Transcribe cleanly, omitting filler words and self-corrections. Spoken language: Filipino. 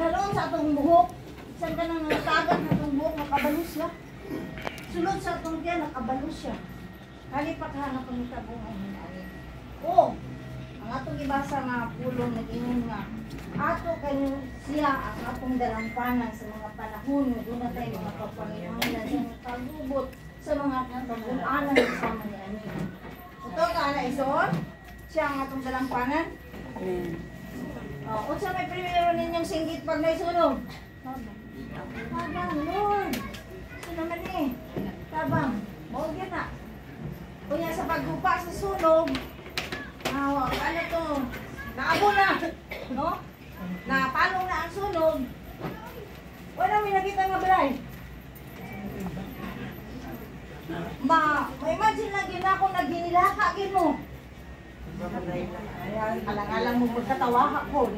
Naghalon sa atong buhok. Saan ka nang natagan na atong buhok, nakabalus siya. Sulod sa atong tiyan, nakabalus siya. Kalipat ha na pamitabong ang hinari. Oo, ang atong ibasa nga pulong nag-ingon nga. Ato kayo siya ang atong dalampanan sa mga panahon na doon na tayo mga kapanginahan sa mga pagbubot sa mga pagbunanan sa mga ani. Ito ka na ison, siya ang atong dalampanan. Amen. Kung sa may primero ninyong singgit pag naisunog? Tabang, Lord. Ito naman eh. Tabang. Huwag yan na. Kunya sa paggupa sa sunog, ano to, naabo na, no? Napalong na ang sunog. Wala may nakita nga balay. Ma-imagine lang yun ako naghinilaka gin mo. Alang-alang mo magkatawa ko.